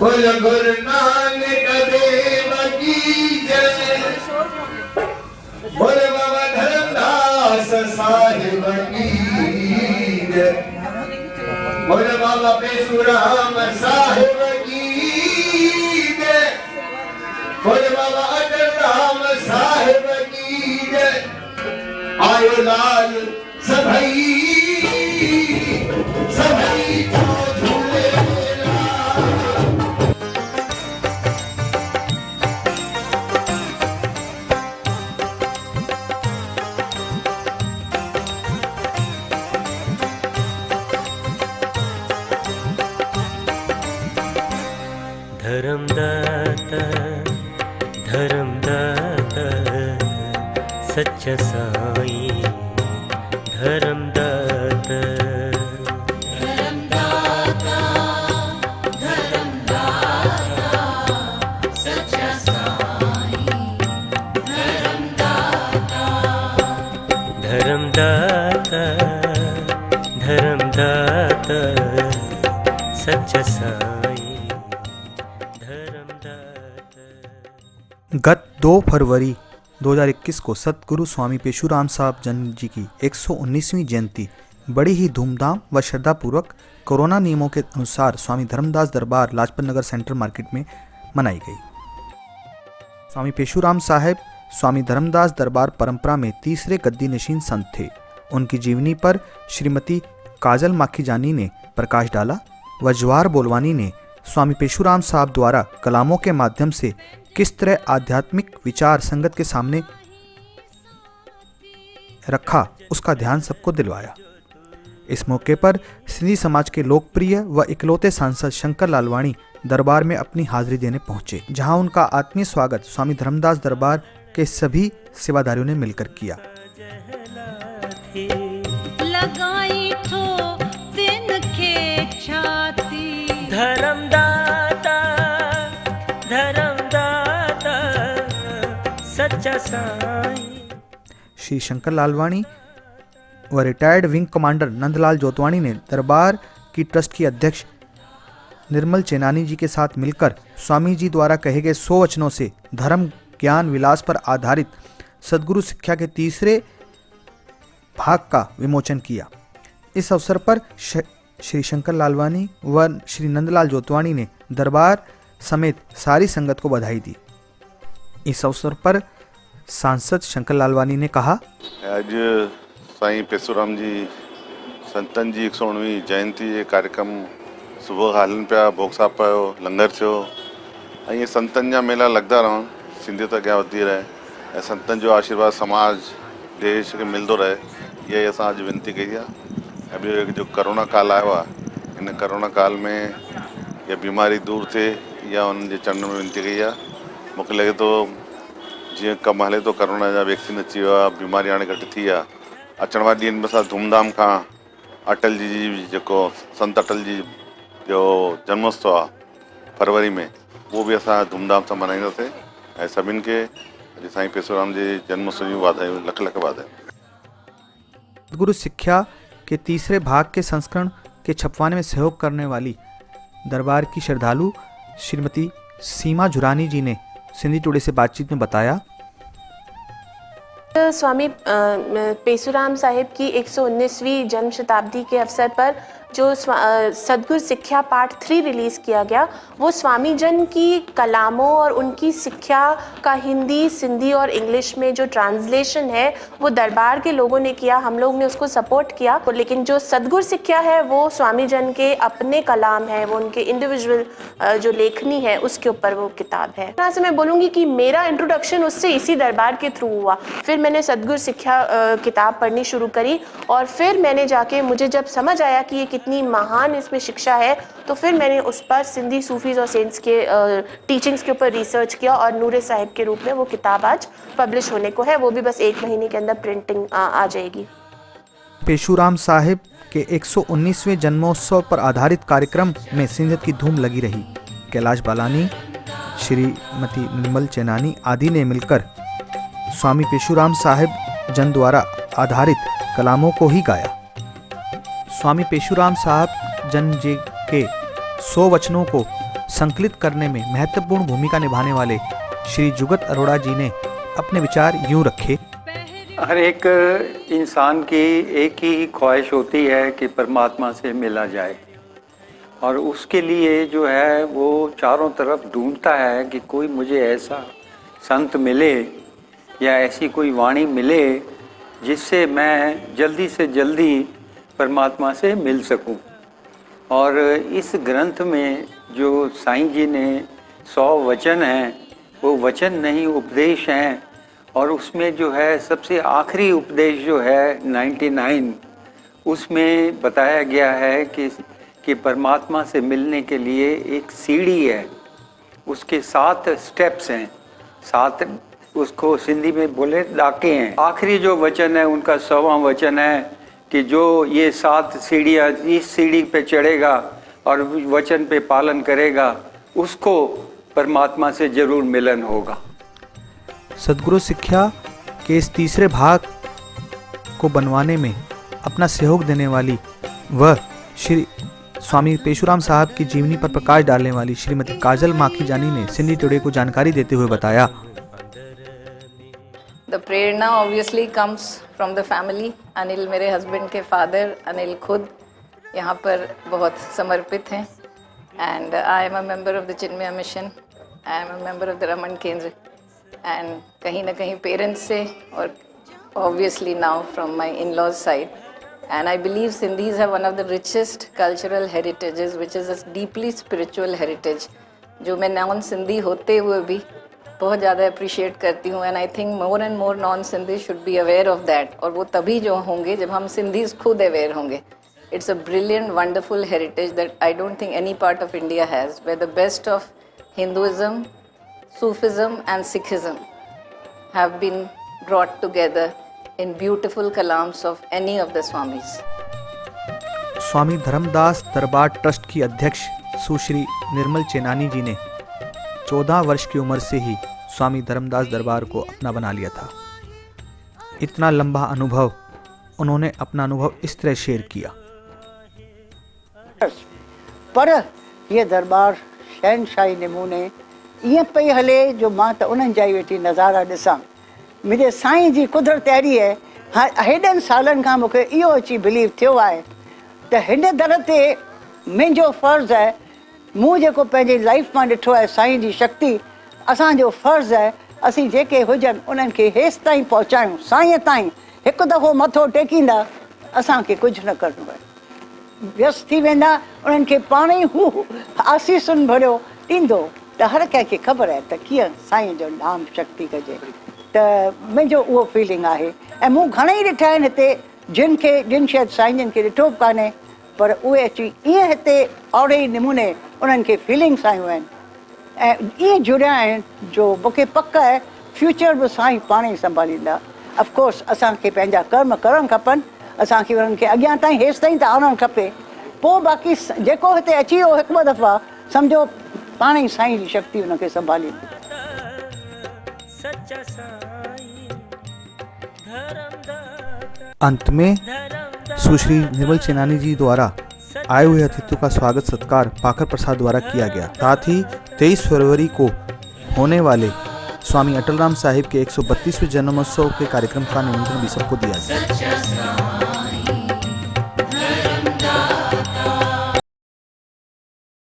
बोल गुरु नानक देव की जय। बोल बाबा धर्मदास साहिब की जय। बोल बाबा पेशुराम साहिब की जय। बोल बाबा अटल राम साहिब की जय। आयो लाल सभई सभई झूले धर्मदाता धर्मदाता सच्चा साईं धर्मदाता धर्मदाता धर्मदाता सच्चा साईं धर्मदाता धर्मदाता धर्मदाता सच्चा साईं धर्मदाता। गत 2 फरवरी 2021 को सतगुरु स्वामी पेशुराम साहब जन जी की 119वीं जयंती बड़ी ही धूमधाम व श्रद्धापूर्वक कोरोना नियमों के अनुसार स्वामी धर्मदास दरबार लाजपत नगर सेंट्रल मार्केट में मनाई गई। स्वामी पेशुराम साहब स्वामी धर्मदास दरबार परंपरा में तीसरे गद्दी नशीन संत थे। उनकी जीवनी पर श्रीमती काजल माखीजानी ने प्रकाश डाला व जवाहर बोलवानी ने स्वामी पेशुराम साहब द्वारा कलामों के माध्यम से किस तरह आध्यात्मिक विचार संगत के सामने रखा उसका ध्यान सबको दिलवाया। इस मौके पर सिंधी समाज के लोकप्रिय व इकलौते सांसद शंकर लालवाणी दरबार में अपनी हाजिरी देने पहुंचे, जहां उनका आत्मीय स्वागत स्वामी धर्मदास दरबार के सभी सेवादारियों ने मिलकर किया। लगाई ठो दिन के छाती धर्मदाता धर्मदाता सच्चा साईं। श्री शंकर लालवाणी व retired wing commander Nandlal Jotwani ने दरबार की ट्रस्ट की अध्यक्ष निर्मल चेनानी जी के साथ मिलकर स्वामी जी द्वारा कहे गए 100 वचनों से धर्म ज्ञान विलास पर आधारित सदगुरु शिक्षा के तीसरे भाग का विमोचन किया। इस अवसर पर श्री शंकर लालवानी व श्री नंदलाल जोतवाणी ने दरबार समेत सारी संगत को बधाई दी। इस अवसर पर सांसद शंकर लालवानी ने कहा, आज साईं पेशुराम जी संतन जी 119वीं जयंती जे कार्यक्रम सुबुह हलन पिया, भोग साहब पियो, लंगर थियो ऐं इहे संतन जा मेला लॻंदा रहनि, सिंधियत अॻियां वधी रहे ऐं संतन जो आशीर्वाद समाज देश खे मिलंदो रहे, इहा ई असां अॼु विनती कई आहे। ऐं ॿियो जो करोना काल आयो आहे, इन करोना काल में इहा बीमारी दूर थिए, इहा उन्हनि जे चरणनि में विनती कई आहे। मूंखे लॻे थो जीअं कमु हले थो, करोना जा वैक्सीन अची वियो आहे, बीमारी हाणे घटि थी आहे। अचण वारे ॾींहंनि में असां धूमधाम खां अटल जी जेको संत अटल जी जो जन्मोत्सव आहे फरवरी में, उहो बि असां धूमधाम सां मल्हाईंदासीं ऐं सभिनि खे अॼु साईं पेशुराम जे जन्मोत्सव जूं वाधायूं, लख लख वाधायूं। गुरु शिक्षा के तीसरे भाग के संस्करण के छपवाने में सहयोग करने वाली दरबार की श्रद्धालु श्रीमती सीमा झुरानी जी ने सिंधी टुडे से बातचीत में बताया, स्वामी पेशुराम साहिब की 119वीं जन्म शताब्दी के अवसर पर जो सदगुरु शिक्षा पार्ट 3 रिलीज़ किया गया, वो स्वामी जन की कलामों और उनकी शिक्षा का हिंदी, सिंधी और इंग्लिश में जो ट्रांसलेशन है वो दरबार के लोगों ने किया, हम लोग ने उसको सपोर्ट किया। लेकिन जो सदगुरु शिक्षा है वो स्वामी जन के अपने कलाम है, वो उनके इंडिविजुअल जो लेखनी है उसके ऊपर वो किताब है। यहाँ से मैं बोलूँगी कि मेरा इंट्रोडक्शन उससे इसी दरबार के थ्रू हुआ। फिर मैंने सदगुरु शिक्षा किताब पढ़नी शुरू करी और फिर मैंने जाके, मुझे जब समझ आया कि ये कितनी महान इसमें शिक्षा है, तो फिर मैंने उस पर सिंधी सूफीज़ और सेंट्स के टीचिंग्स के ऊपर रिसर्च किया और नूरे साहिब के रूप में वो किताब आज पब्लिश होने को है। वो भी बस 1 महीने के अंदर प्रिंटिंग आ जाएगी। पेशुराम साहिब के 119वें जन्मोत्सव पर आधारित कार्यक्रम में सिंधियत की धूम लगी रही। कैलाश बालानी, श्रीमती निर्मल चेनानी आदि ने मिलकर स्वामी पेशुराम साहिब जन द्वारा आधारित कलामों को ही गाया। स्वामी पेशुराम साहब जन जी के 100 वचनों को संकलित करने में महत्वपूर्ण भूमिका निभाने वाले श्री जुगत अरोड़ा जी ने अपने विचार यूं रखे। हर एक इंसान की एक ही ख्वाहिश होती है कि परमात्मा से मिला जाए, और उसके लिए जो है वो चारों तरफ ढूंढता है कि कोई मुझे ऐसा संत मिले या ऐसी कोई वाणी मिले जिससे मैं जल्दी से जल्दी परमात्मा से मिल सकूं। और इस ग्रंथ में जो साईं जी ने 100 वचन हैं, वो वचन नहीं उपदेश हैं, और उसमें जो है सबसे आखिरी उपदेश जो है 99, उसमें बताया गया है कि परमात्मा से मिलने के लिए एक सीढ़ी है, उसके 7 स्टेप्स हैं, 7 उसको सिंधी में बोले डाके हैं। आखिरी जो वचन है उनका 100वां वचन है कि जो ये 7 सीढ़ियाँ, इस सीढ़ी पे चढ़ेगा और वचन पे पालन करेगा, उसको परमात्मा से जरूर मिलन होगा। सद्गुरु शिक्षा के इस तीसरे भाग को बनवाने में अपना सहयोग देने वाली वह श्री स्वामी पेशुराम साहब की जीवनी पर प्रकाश डालने वाली श्रीमती काजल माखीजानी ने सिंधी टुडे को जानकारी देते हुए बताया। The Prerna obviously comes from the family. Anil मेरे हस्बैंड के फादर, अनिल खुद यहाँ पर बहुत समर्पित हैं, and I am a member of the Chinmaya mission, I am a member of the Raman केंद्र, and कहीं ना कहीं पेरेंट्स से और obviously now from my in-laws side, and I believe Sindhis have one of the richest cultural heritages, which is a deeply spiritual heritage, जो मैं non Sindhi होते हुए भी बहुत ज़्यादा अप्रिशिएट करती हूँ, and I think more and more non Sindhi should be aware of that, और वो तभी जो होंगे जब हम सिंधीज खुद अवेयर होंगे। It's a brilliant wonderful heritage that I don't think any part of India has, where the best of Hinduism, Sufism and Sikhism have been brought together in beautiful kalams of any of the Swamis. Swami Dharamdas Darbar trust की अध्यक्ष सुश्री निर्मल चेनानी जी ने 14 वर्ष की उम्र से ही स्वामी धर्मदास दरबार को अपना बना लिया था। इतना लंबा अनुभव, उन्होंने अपना अनुभव इस तरह शेयर किया। पर ये दरबार शहनशाही नमूने ईअं पई हले जो मां त उन्हनि जा ई वेठी नज़ारा ॾिसां। मुंहिंजे साईं जी कुदरत अहिड़ी आहे, हेॾनि सालनि खां मूंखे इहो अची बिलीव थियो आहे त हिन दर ते मुंहिंजो फ़र्ज़ु आहे, मूं जेको पंहिंजी लाइफ मां ॾिठो आहे साईं जी शक्ति, असांजो फ़र्ज़ु आहे असीं जेके हुजनि उन्हनि खे हेसि ताईं पहुचायूं, साईं ताईं। हिकु दफ़ो मथो टेकींदा असांखे कुझु न करिणो आहे, व्यस्त थी वेंदा, उन्हनि खे पाण ई हू आसीसुनि भरियो ॾींदो। त हर कंहिंखे ख़बर आहे त कीअं साईं जो नाम शक्ति कजे। त मुंहिंजो उहो फीलिंग आहे। ऐं मूं घणेई ॾिठा आहिनि हिते जिन शायदि साईं जन खे ॾिठो बि कान्हे, पर उहे अची ईअं हिते ओड़े ई नमूने उन्हनि खे फीलिंग्स आयूं आहिनि ऐं ईअं जुड़िया आहिनि जो मूंखे पक आहे फ्यूचर बि साईं पाण ई संभालींदा। ऑफकोर्स असांखे पंहिंजा कर्म करणु खपनि, असांखे उन्हनि खे अॻियां ताईं हेसि ताईं त आणणु खपे, पोइ बाक़ी जेको हिते अची वियो हिकु ॿ दफ़ा सम्झो पाण ई साईं जी शक्ति हुनखे संभालींदी। अंत में सुश्री निर्मल चेनानी जी द्वारा आए हुए अतिथियों का स्वागत सत्कार पाकर प्रसाद द्वारा किया गया। साथ ही 23 फरवरी को होने वाले स्वामी अटलराम साहिब के 132वें जन्मोत्सव के कार्यक्रम का निमंत्रण भी सबको दिया गया।